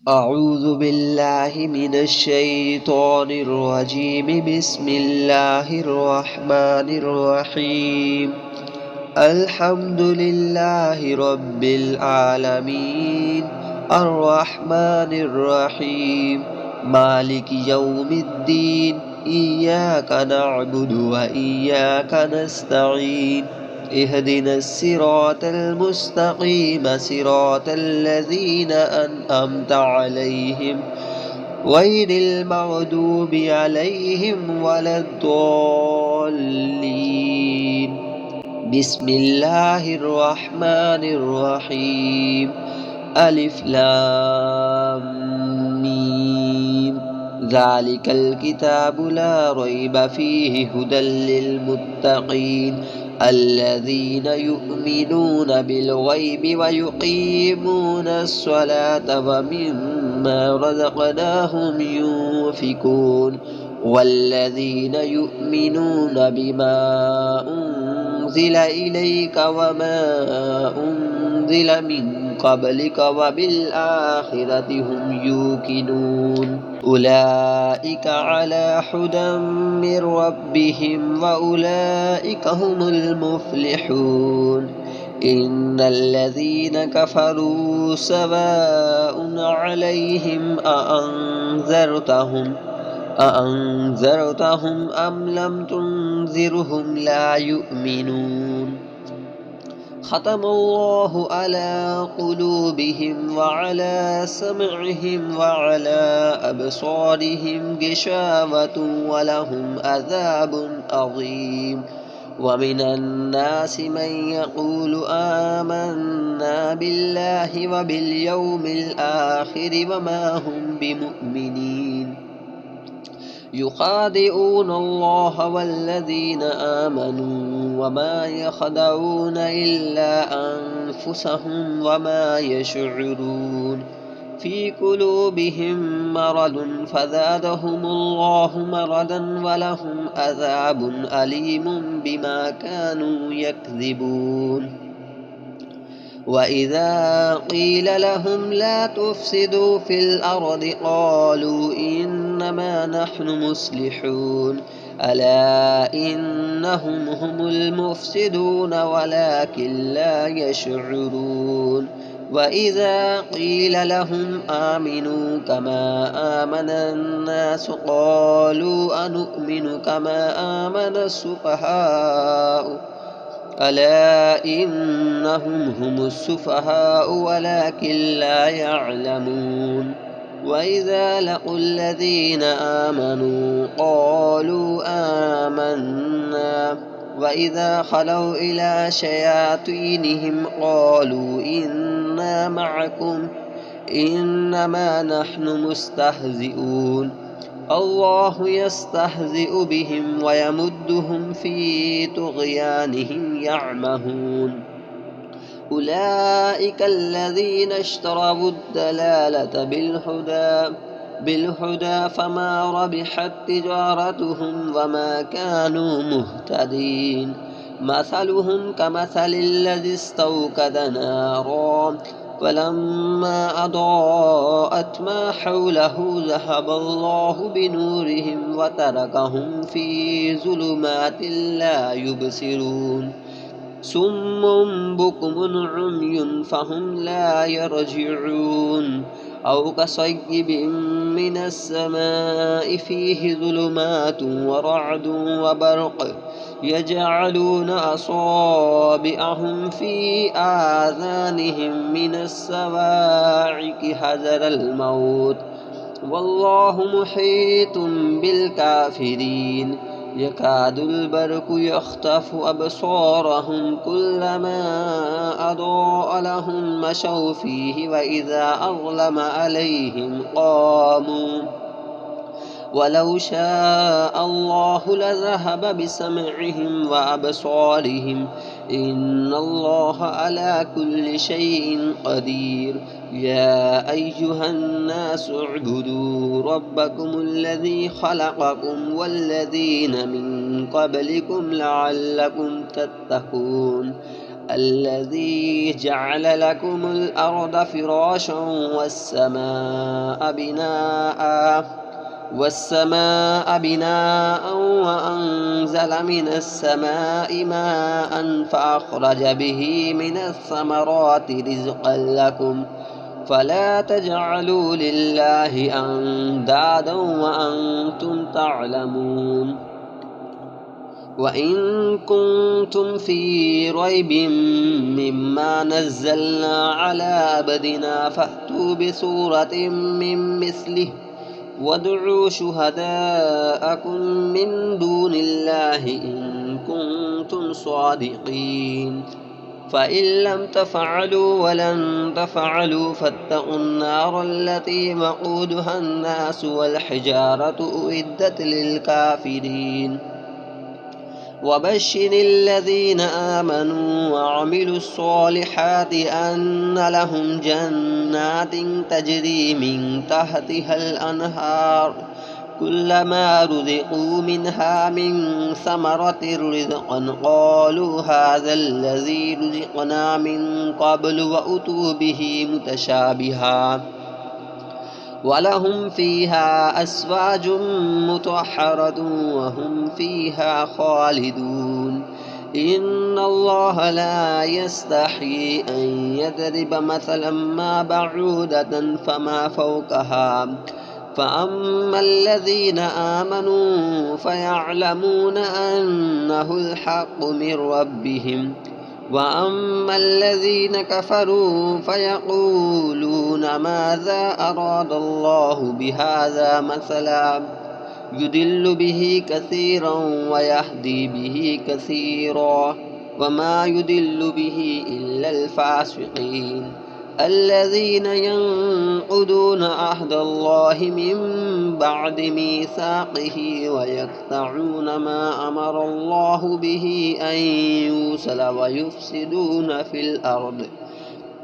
أعوذ بالله من الشيطان الرجيم. بسم الله الرحمن الرحيم. الحمد لله رب العالمين، الرحمن الرحيم، مالك يوم الدين. إياك نعبد وإياك نستعين. اهدنا الصراط المستقيم، صراط الذين أنعمت عليهم غير المغضوب عليهم ولا الضالين. بسم الله الرحمن الرحيم. ألف لام ميم. ذلك الكتاب لا ريب فيه هدى للمتقين الذين يؤمنون بالغيب ويقيمون الصلاة ومما رزقناهم ينفقون والذين يؤمنون بما أنزل إليك وما أنزل من قبلك وبالآخرة هم يوقنون أولئك على هدى من ربهم وأولئك هم المفلحون. إن الذين كفروا سواء عليهم أأنذرتهم أم لم تنذرهم لا يؤمنون. ختم الله على قلوبهم وعلى سمعهم وعلى أبصارهم غشاوة ولهم عذاب عظيم. ومن الناس من يقول آمنا بالله وباليوم الآخر وما هم بمؤمنين. يخادعون الله والذين آمنوا وما يخدعون إلا أنفسهم وما يشعرون. في قلوبهم مرض فزادهم الله مرضا ولهم عذاب أليم بما كانوا يكذبون. وإذا قيل لهم لا تفسدوا في الأرض قالوا إنما نحن مصلحون ألا إنهم هم المفسدون ولكن لا يشعرون. وإذا قيل لهم آمنوا كما آمن الناس قالوا أنؤمن كما آمن السفهاء ألا إنهم هم السفهاء ولكن لا يعلمون. وإذا لقوا الذين آمنوا قالوا آمنا وإذا خلوا إلى شياطينهم قالوا إنا معكم إنما نحن مستهزئون. الله يستهزئ بهم ويمدهم في طغيانهم يعمهون. أولئك الذين اشتروا الضلالة بالهدى فما ربحت تجارتهم وما كانوا مهتدين. مثلهم كمثل الذي استوقد نارا فلما أضاءت ما حوله ذهب الله بنورهم وتركهم في ظلمات لا يبصرون. صم بكم عمي فهم لا يرجعون. أو كصيب من السماء فيه ظلمات ورعد وبرق يجعلون أصابعهم في آذانهم من الصواعق حذر الموت والله محيط بالكافرين. يكاد البرق يخطف أبصارهم كلما أضاء لهم مشوا فيه وإذا أظلم عليهم قاموا ولو شاء الله لذهب بسمعهم وأبصارهم إن الله على كل شيء قدير. يا أيها الناس اعبدوا ربكم الذي خلقكم والذين من قبلكم لعلكم تتقون الذي جعل لكم الأرض فراشا والسماء بناء وأنزل من السماء ماء فأخرج به من الثمرات رزقا لكم فلا تجعلوا لله أندادا وأنتم تعلمون وإن كنتم في ريب مما نزلنا على عبدنا فأتوا بسورة من مثله وادعوا شهداءكم من دون الله إن كنتم صادقين فإن لم تفعلوا ولن تفعلوا فاتقوا النار التي وقودها الناس والحجارة أعدت للكافرين وبشر الذين آمنوا وعملوا الصالحات أن لهم جنات تجري من تحتها الأنهار كلما رزقوا منها من ثمرة رزقا قالوا هذا الذي رزقنا من قبل وأتوا به متشابها ولهم فيها أزواج مطهرة وهم فيها خالدون إن الله لا يستحيي أن يضرب مثلا ما بعودة فما فوقها فأما الذين آمنوا فيعلمون أنه الحق من ربهم وأما الذين كفروا فيقولون ماذا أراد الله بهذا مثلا يضل به كثيرا ويهدي به كثيرا وما يضل به إلا الفاسقين الذين ينقضون عهد الله من بعد ميثاقه ويقطعون ما أمر الله به أن يوصل ويفسدون في الأرض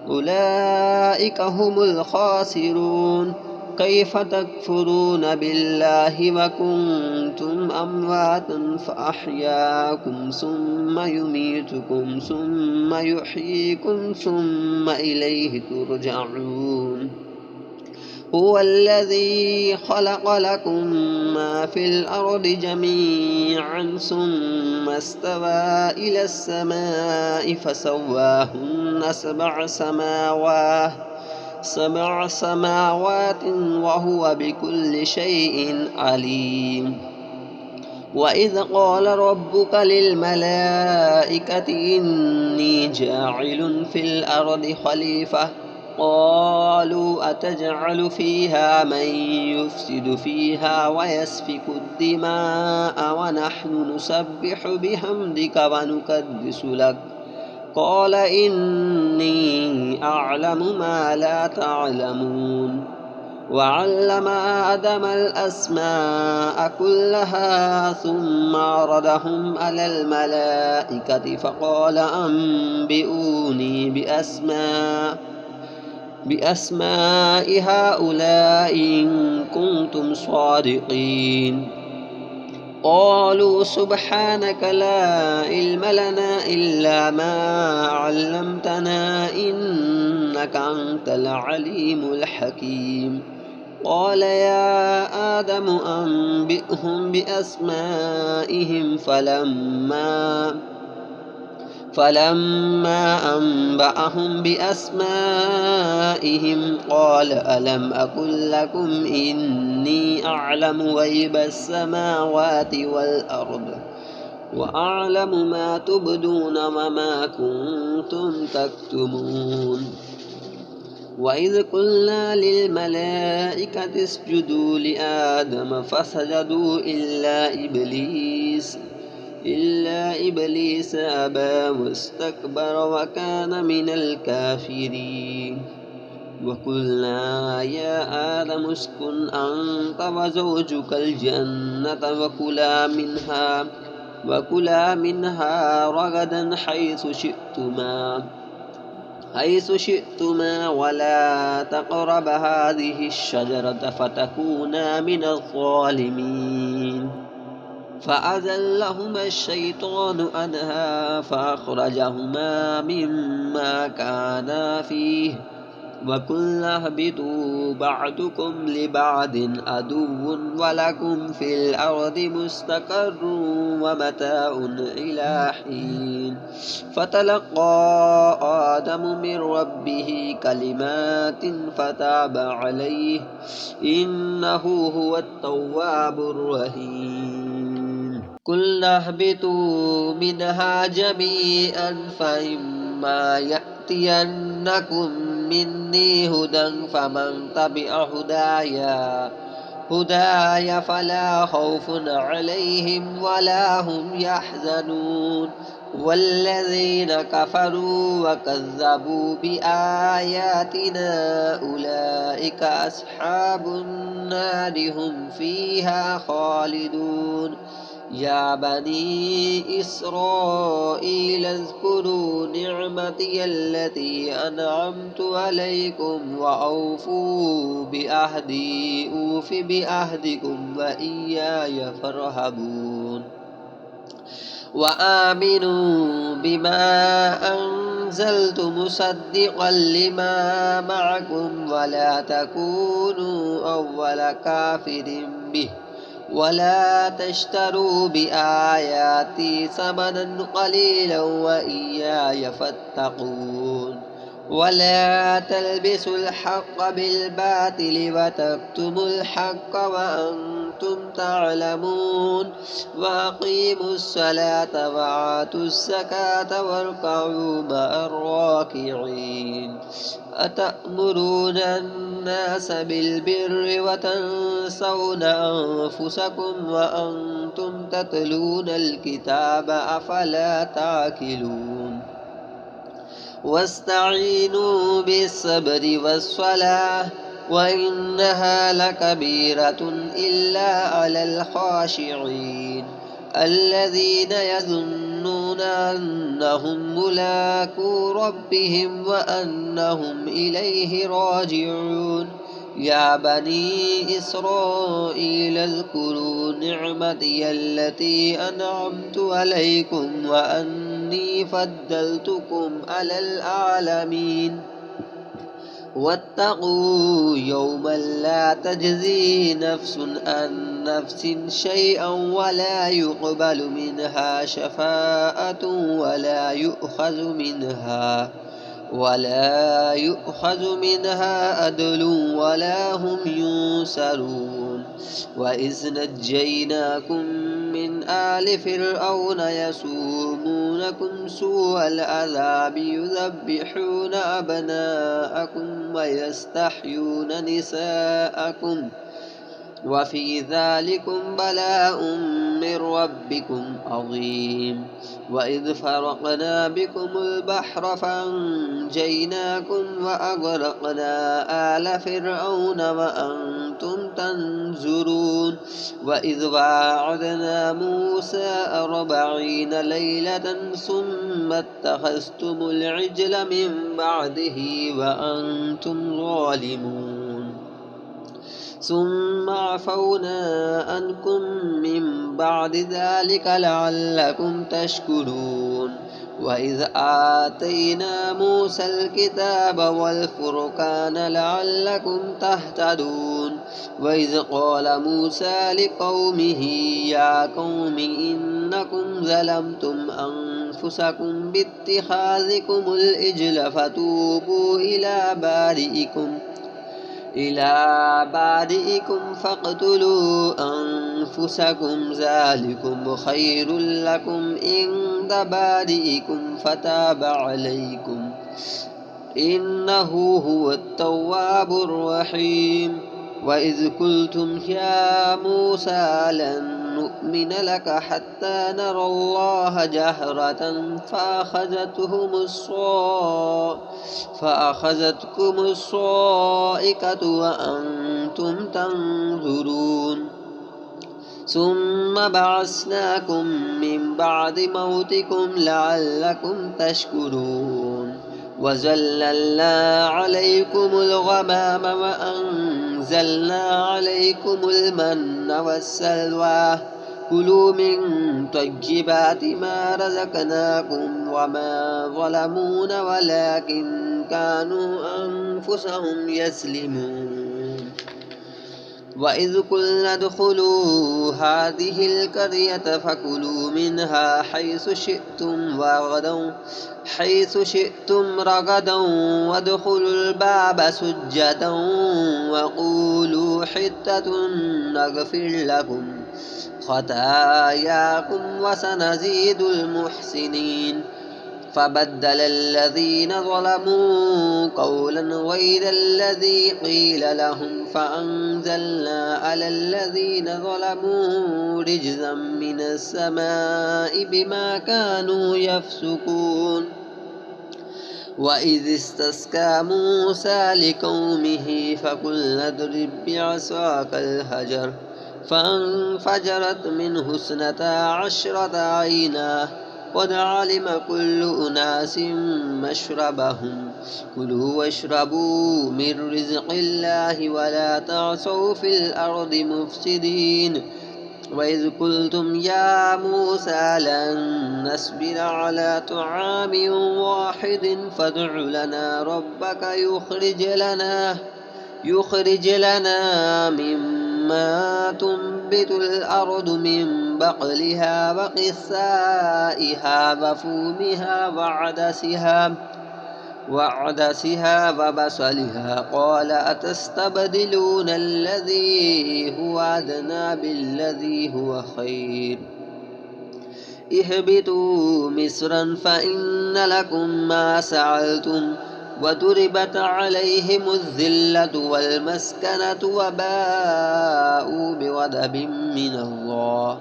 أولئك هم الخاسرون كيف تكفرون بالله وكنتم أمواتا فأحياكم ثم يميتكم ثم يحييكم ثم إليه ترجعون هو الذي خلق لكم ما في الأرض جميعا ثم استوى إلى السماء فسواهن سبع سماوات وهو بكل شيء عليم وإذ قال ربك للملائكة إني جاعل في الأرض خليفة قالوا أتجعل فيها من يفسد فيها ويسفك الدماء ونحن نسبح بحمدك ونقدس لك قال إني أعلم ما لا تعلمون وعلم آدم الأسماء كلها ثم عرضهم على الملائكة فقال أنبئوني بأسماء هؤلاء إن كنتم صادقين قالوا سبحانك لا علم لنا إلا ما علمتنا إنك أنت العليم الحكيم قال يا آدم أنبئهم بأسمائهم فلما أنبأهم بأسمائهم قال ألم أقل لكم إني أعلم غيب السماوات والأرض وأعلم ما تبدون وما كنتم تكتمون وإذ قلنا للملائكة اسجدوا لآدم فسجدوا إلا إبليس أبى واستكبر وكان من الكافرين وقلنا يا آدم اسكن أنت وزوجك الجنة وكلا منها رغدا حيث شئتما ولا تقرب هذه الشجرة فتكونا من الظالمين فأزلهما الشيطان عنها فأخرجهما مما كانا فيه وقلنا اهبطوا بعضكم لبعض عدو ولكم في الأرض مستقر ومتاع إلى حين فتلقى آدم من ربه كلمات فتاب عليه إنه هو التواب الرحيم قلنا اهبطوا منها جميعا فإما يأتينكم مني هدى فمن تبع هداي فلا خوف عليهم ولا هم يحزنون والذين كفروا وكذبوا بآياتنا أولئك أصحاب النار هم فيها خالدون يا بني إسرائيل اذكروا نعمتي التي أنعمت عليكم وأوفوا بأهدي أوف بأهدكم وإياي فارهبون وآمنوا بما أنزلت مصدقا لما معكم ولا تكونوا أول كافر به ولا تشتروا بآياتي ثمنا قليلا وإياي فاتقون ولا تلبسوا الحق بالباطل وتكتموا الحق وأنتم تعلمون وأقيموا الصلاة وآتوا الزكاة واركعوا مع الراكعين أتأمرون الناس بالبر وتنسون أنفسكم وأنتم تتلون الكتاب أفلا تعقلون واستعينوا بالصبر والصلاة وإنها لكبيرة إلا على الخاشعين الذين يظنون أنهم ملاقو ربهم وأنهم إليه راجعون يا بني إسرائيل اذكروا نعمتي التي أنعمت عليكم وأني فضلتكم على العالمين واتقوا يوما لا تجزي نفس عن نفس شيئا ولا يؤخذ منها عدل ولا هم ينصرون وإذ نجيناكم من آل فرعون يسومونكم سوء العذاب يذبحون أبناءكم ويستحيون نساءكم وفي ذلكم بلاء من ربكم عظيم وإذ فرقنا بكم البحر فأنجيناكم وأغرقنا آل فرعون وأنتم تنظرون وإذ واعدنا موسى 40 ليلة ثم اتخذتم العجل من بعده وأنتم ظالمون ثم عفونا عنكم من بعد ذلك لعلكم تشكرون وإذ آتينا موسى الكتاب والفرقان لعلكم تهتدون وإذ قال موسى لقومه يا قوم إنكم ظلمتم أنفسكم باتخاذكم العجل فتوبوا إلى بارئكم فاقتلوا أنفسكم ذلكم خير لكم عند بارئكم فتاب عليكم إنه هو التواب الرحيم وإذ قلتم يا موسى لن نؤمن لك حتى نرى الله جهرة فأخذتكم الصاعقة وأنتم تنظرون ثم بعثناكم من بعد موتكم لعلكم تشكرون وظللنا عليكم الغمام وأنزلنا عليكم المن والسلوى كلوا من طيبات ما رزقناكم وما ظلمونا ولكن كانوا أنفسهم يظلمون وإذ قلنا ادخلوا هذه القرية فكلوا منها حيث شئتم رغدا وادخلوا الباب سجدا وقولوا حتة نغفر لكم خطاياكم وسنزيد المحسنين فبدل الذين ظلموا قولا غير الذي قيل لهم فأنزلنا على الذين ظلموا رجزا من السماء بما كانوا يفسقون وإذ استسقى موسى لقومه فقلنا اضرب بعصاك الحجر فانفجرت منه 12 عينا قد علم كل أناس مشربهم كلوا واشربوا من رزق الله ولا تعثوا في الأرض مفسدين وإذ قلتم يا موسى لن نصبر على طعام واحد فادع لنا ربك يخرج لنا مما تنبت الأرض من بقلها وقثائها وفومها وعدسها وبصلها قال أتستبدلون الذي هو أدنى بالذي هو خير اهبطوا مصرا فإن لكم ما سألتم وضربت عليهم الذلة والمسكنة وباءوا بغضب من الله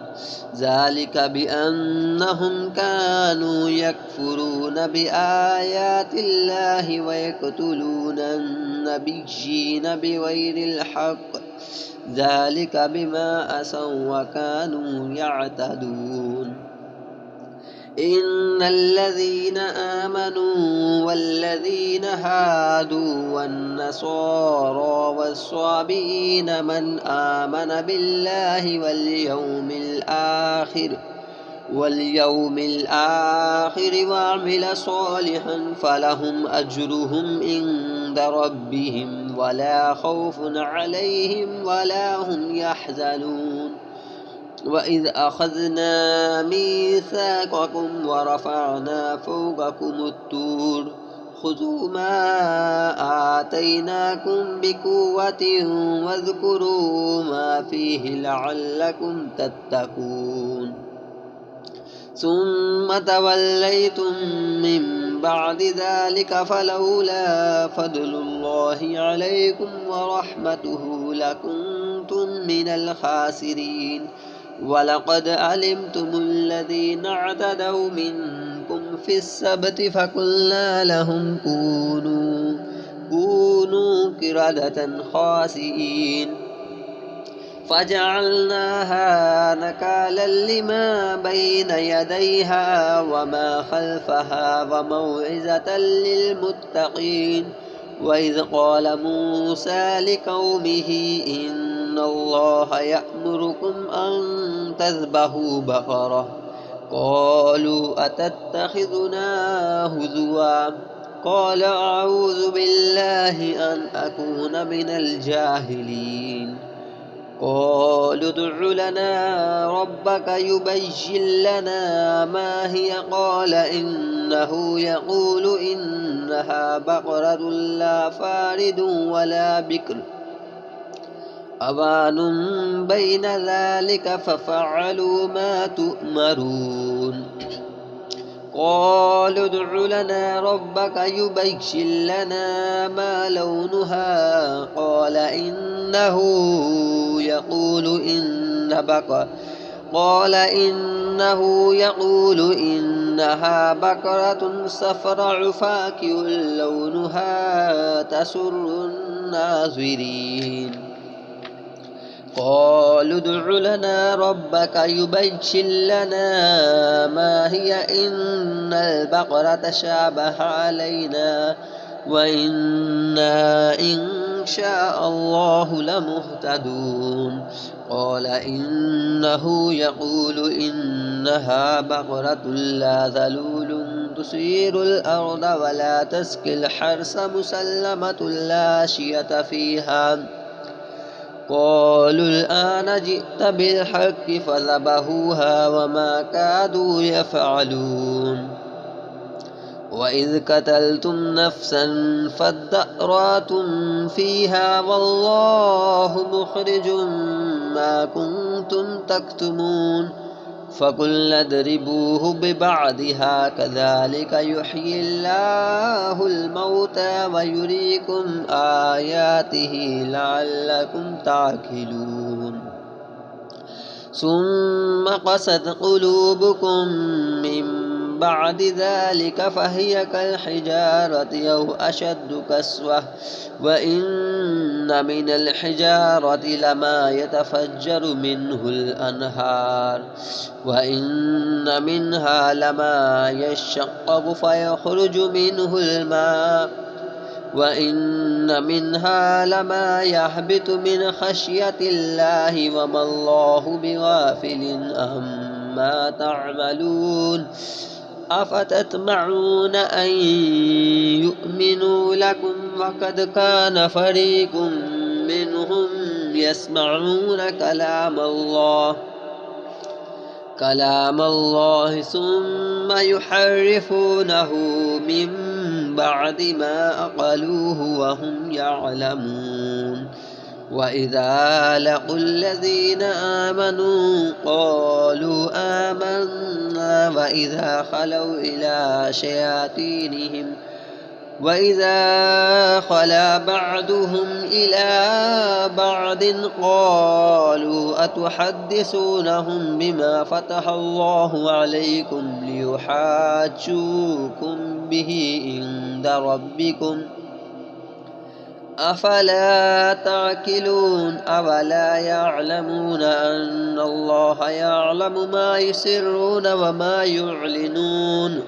ذلك بأنهم كانوا يكفرون بآيات الله ويقتلون النبيين بغير الحق ذلك بما عصوا وكانوا يعتدون إن الذين آمنوا والذين هادوا والنصارى والصابئين من آمن بالله واليوم الآخر وعمل صالحا فلهم أجرهم عند ربهم ولا خوف عليهم ولا هم يحزنون وإذ أخذنا ميثاقكم ورفعنا فوقكم الطور خذوا ما آتيناكم بقوة واذكروا ما فيه لعلكم تتقون ثم توليتم من بعد ذلك فلولا فضل الله عليكم ورحمته لكنتم من الخاسرين ولقد علمتم الذين اعتدوا منكم في السبت فقلنا لهم كونوا قردة خاسئين فجعلناها نكالا لما بين يديها وما خلفها وموعظة للمتقين وإذ قال موسى لقومه إن الله يأمركم أن تذبحوا بقرة قالوا أتتخذنا هزوا قال أعوذ بالله أن أكون من الجاهلين قالوا ادع لنا ربك يبين لنا ما هي قال إنه يقول إنها بقرة لا فارض ولا بكر أوان بين ذلك ففعلوا ما تؤمرون قالوا ادع لنا ربك يبين لنا ما لونها قال إنه يقول إنها بقرة صفراء فاقع لونها تسر الناظرين قالوا ادع لنا ربك يبين لنا ما هي إن البقرة شابه علينا وإنا إن شاء الله لمهتدون قال إنه يقول إنها بقرة لا ذلول تثير الأرض ولا تسقي الحرث مسلمة لا شية فيها قالوا الآن جئت بالحق فذبحوها وما كادوا يفعلون وإذ قتلتم نفسا فادارأتم فيها والله مخرج ما كنتم تكتمون فقلنا اضربوه ببعضها كذلك يحيي الله الموتى ويريكم آياته لعلكم تعقلون ثم قست قلوبكم من بعد ذلك فهي كالحجارة أو أشد قسوة وإن من الحجارة لما يتفجر منه الأنهار وإن منها لما يشقق فيخرج منه الماء وإن منها لما يهبط من خشية الله وما الله بغافل عما تعملون أفتطمعون أن يؤمنوا لكم وقد كان فريق منهم يسمعون كلام الله ثم يحرفونه من بعد ما عقلوه وهم يعلمون وإذا لقوا الذين آمنوا قالوا آمنا وإذا خلا بعضهم إلى بعض قالوا أتحدثونهم بما فتح الله عليكم ليحاجوكم به عند ربكم أفلا تعقلون أولا يعلمون أن الله يعلم ما يسرون وما يعلنون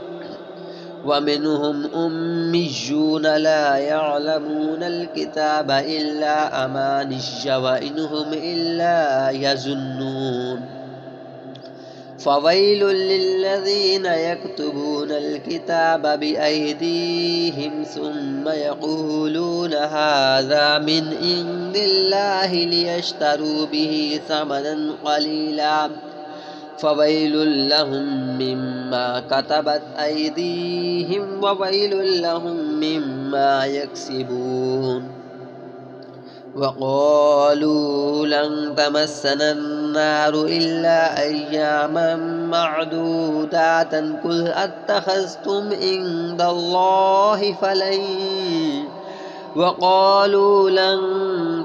ومنهم أميون لا يعلمون الكتاب إلا أماني وإنهم إلا يظنون فويل للذين يكتبون الكتاب بأيديهم ثم يقولون هذا من عند الله ليشتروا به ثمنا قليلا فويل لهم مما كتبت أيديهم وويل لهم مما يكسبون وقالوا لن تمسنا النار إلا أياما معدودات قل أتخذتم عند الله وقالوا لن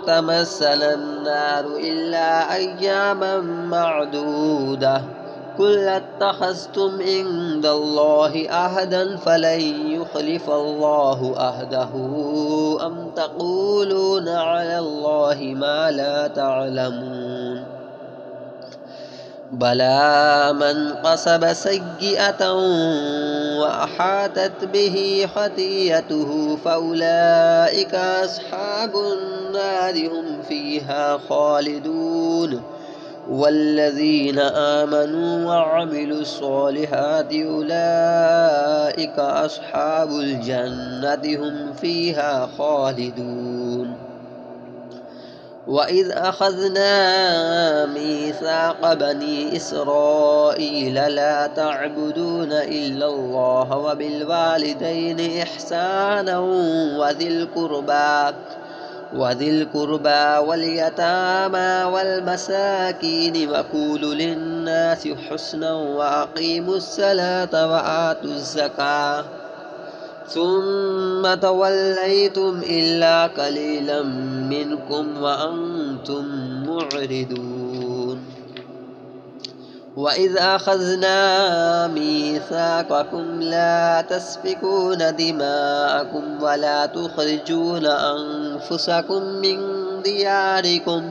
تمسنا النار إلا أياما معدودة قل اتخذتم عند الله عهدا فلن يخلف الله عهده أم تقولون على الله ما لا تعلمون بلى من قصب سيئة وأحاطت به خطيئته فأولئك أصحاب النار هم فيها خالدون والذين آمنوا وعملوا الصالحات أولئك أصحاب الجنة هم فيها خالدون وإذ أخذنا ميثاق بني إسرائيل لا تعبدون إلا الله وبالوالدين إحسانا وذي القربى واليتامى والمساكين وقولوا للناس حسنا وأقيموا الصلاة وآتوا الزكاة ثم توليتم إلا قليلا منكم وأنتم معرضون وإذ أخذنا ميثاقكم لا تسفكون دماءكم ولا تخرجون أنفسكم من دياركم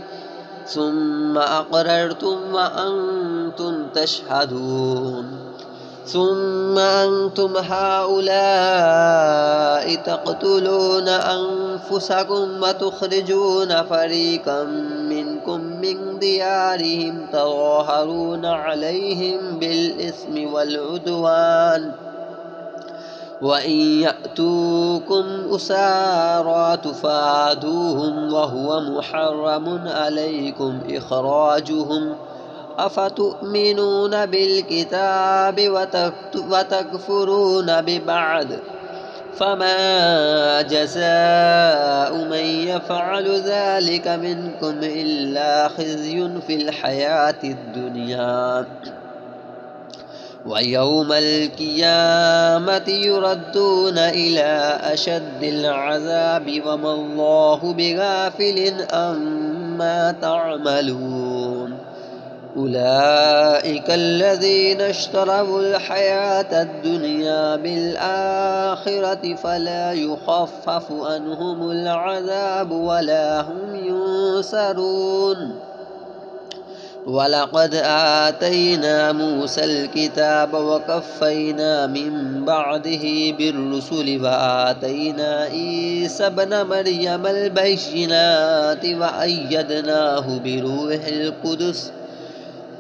ثم أقررتم وأنتم تشهدون ثم أنتم هؤلاء تقتلون أنفسكم وتخرجون فريقا منكم من ديارهم تظاهرون عليهم بالإثم والعدوان وإن يأتوكم أسارى تفادوهم وهو محرم عليكم إخراجهم أفتؤمنون بالكتاب وتكفرون ببعض فما جزاء من يفعل ذلك منكم إلا خزي في الحياة الدنيا ويوم القيامة يردون إلى أشد العذاب وما الله بغافل عما تعملون أولئك الذين اشتروا الحياة الدنيا بالآخرة فلا يخفف عنهم العذاب ولا هم ينصرون ولقد آتينا موسى الكتاب وكفينا من بعده بالرسل وآتينا عيسى ابن مريم البينات وأيدناه بروح القدس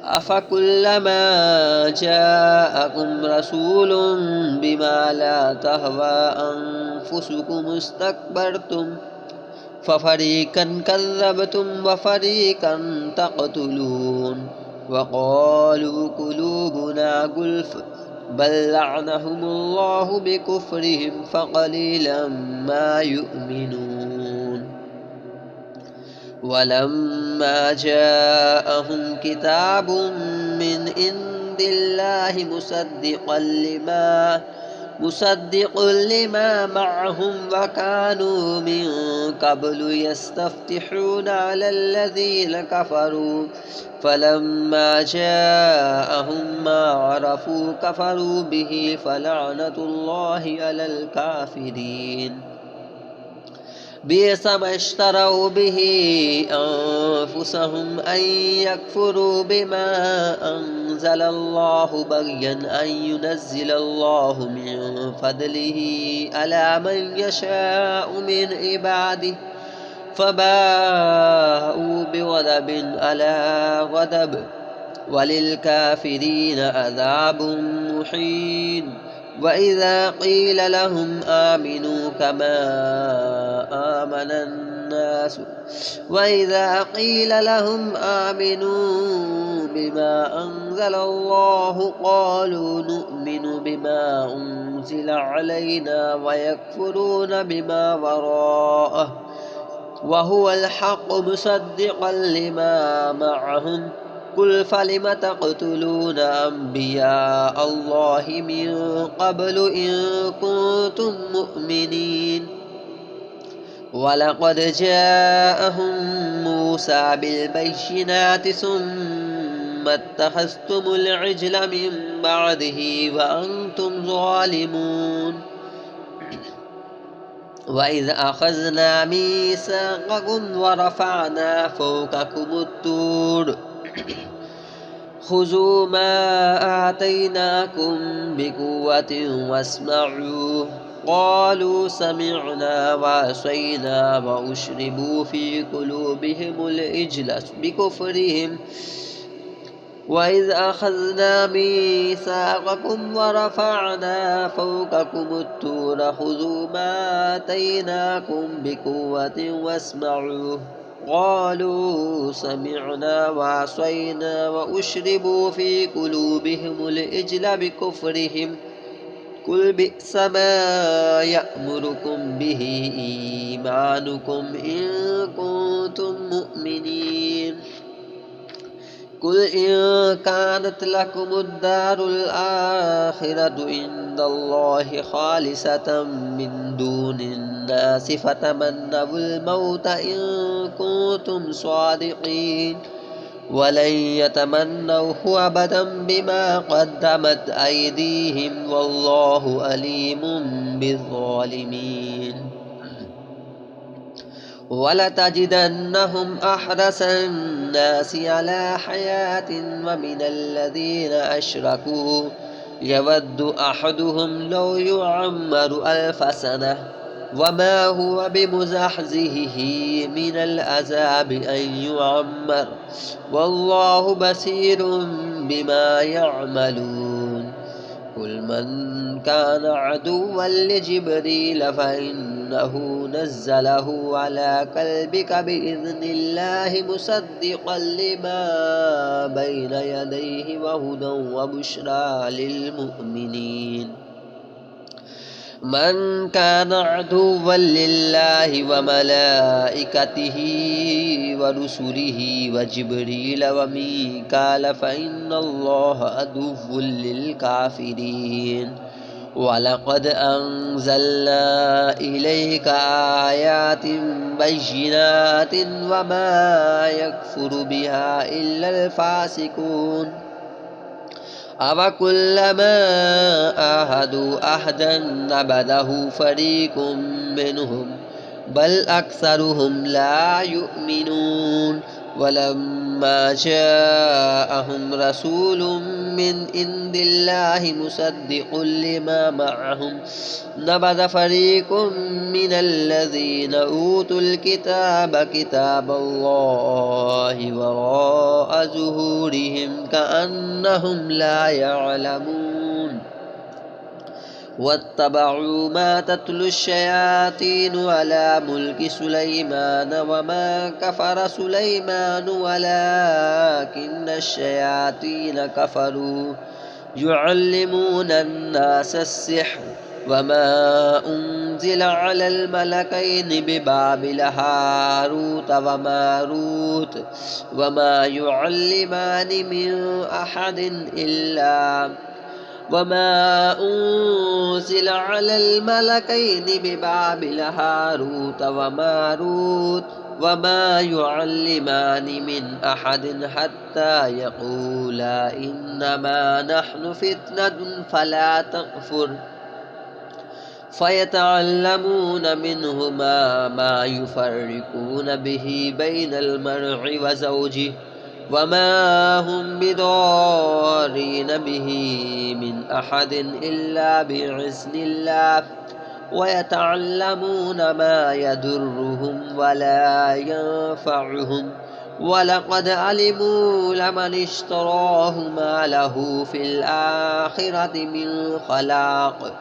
أفكلما جاءكم رسول بما لا تهوى أنفسكم استكبرتم ففريقا كذبتم وفريقا تقتلون وقالوا قلوبنا غلف بل لعنهم الله بكفرهم فقليلا ما يؤمنون ولما جاءهم كتاب من عند الله مصدق لما معهم وكانوا من قبل يستفتحون على الذين كفروا فلما جاءهم ما عرفوا كفروا به فلعنة الله على الكافرين بئس ما اشتروا به أنفسهم أن يكفروا بما أنزل الله بغيا أن ينزل الله من فضله على من يشاء من عباده فباءوا بغضب على غضب وللكافرين عذاب محين وإذا قيل لهم آمنوا بما أنزل الله قالوا نؤمن بما أنزل علينا ويكفرون بما وراءه وهو الحق مصدقا لما معهم قل فلم تقتلون أنبياء الله من قبل إن كنتم مؤمنين ولقد جاءهم موسى بالبينات ثم اتخذتم العجل من بعده وأنتم ظالمون وإذ أخذنا ميثاقكم ورفعنا فوقكم الطور خذوا ما آتيناكم بقوة واسمعوا قالوا سمعنا وعصينا وأشربوا في قلوبهم العجل بكفرهم وإذ أخذنا ميثاقكم ورفعنا فوقكم الطور خذوا ما آتيناكم بقوة واسمعوا قالوا سمعنا وعصينا وأشربوا في قلوبهم العجل بكفرهم قل بئس ما يأمركم به إيمانكم إن كنتم مؤمنين قل إن كانت لكم الدار الآخرة عند الله خالصة من دون الناس فتمنوا الموت إن كنتم صادقين ولن يتمنوه أبدا بما قدمت أيديهم والله أليم بالظالمين ولتجدنهم أحرص الناس على حياة ومن الذين أشركوا يود أحدهم لو يعمر 1000 سنة وما هو بمزحزحه من العذاب أن يعمر والله بصير بما يعملون قل من كان عدوا لجبريل فإنه نزله على قلبك بإذن الله مصدقا لما بين يديه وهدى وبشرى للمؤمنين من كان عدوا لله وملائكته ورسله وجبريل وميكال فإن الله عدو للكافرين ولقد أنزلنا إليك آيات بينات وما يكفر بها إلا الفاسقون أَوَكُلَّمَا عَاهَدُوا عَهْدًا نَبَذَهُ فَرِيقٌ مِّنْهُم بَلْ أَكْثَرُهُمْ لَا يُؤْمِنُونَ ولما جاءهم رسول من عند الله مصدق لما معهم نبذ فريق من الذين أوتوا الكتاب كتاب الله وراء ظهورهم كأنهم لا يعلمون واتبعوا ما تتلو الشياطين على ملك سليمان وما كفر سليمان ولكن الشياطين كفروا يعلمون الناس السحر وما أنزل على الملكين ببابل هاروت وماروت وما يعلمان من أحد إلا وما أنزل على الملكين ببابل هاروت وماروت وما يعلمان من أحد حتى يقولا إنما نحن فتنة فلا تكفر فيتعلمون منهما ما يفرقون به بين المرء وزوجه وما هم بضارين به من أحد إلا بإذن الله ويتعلمون ما يضرهم ولا ينفعهم ولقد علموا لمن اشتراه ما له في الآخرة من خلاق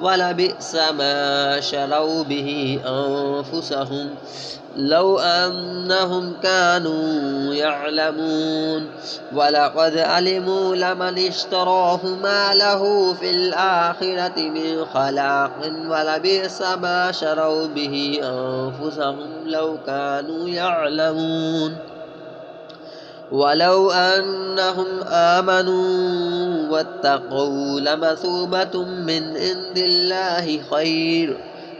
ولبئس ما شروا به أنفسهم لو أنهم كانوا يعلمون ولقد علموا لمن اشتراه ما له في الآخرة من خلاق ولبئس ما شروا به أنفسهم لو كانوا يعلمون ولو أنهم آمنوا واتقوا لمثوبة من عند الله خير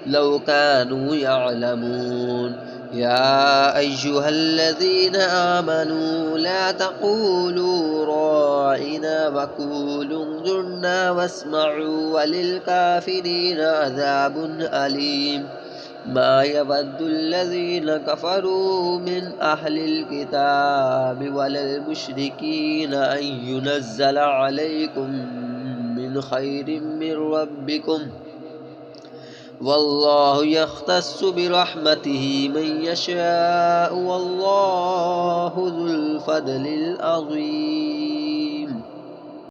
لو كانوا يعلمون يا أيها الذين آمنوا لا تقولوا راعنا وقولوا انظرنا واسمعوا وللكافرين عذاب أليم ما يود الذين كفروا من أهل الكتاب ولا المشركين أن ينزل عليكم من خير من ربكم والله يختص برحمته من يشاء والله ذو الفضل العظيم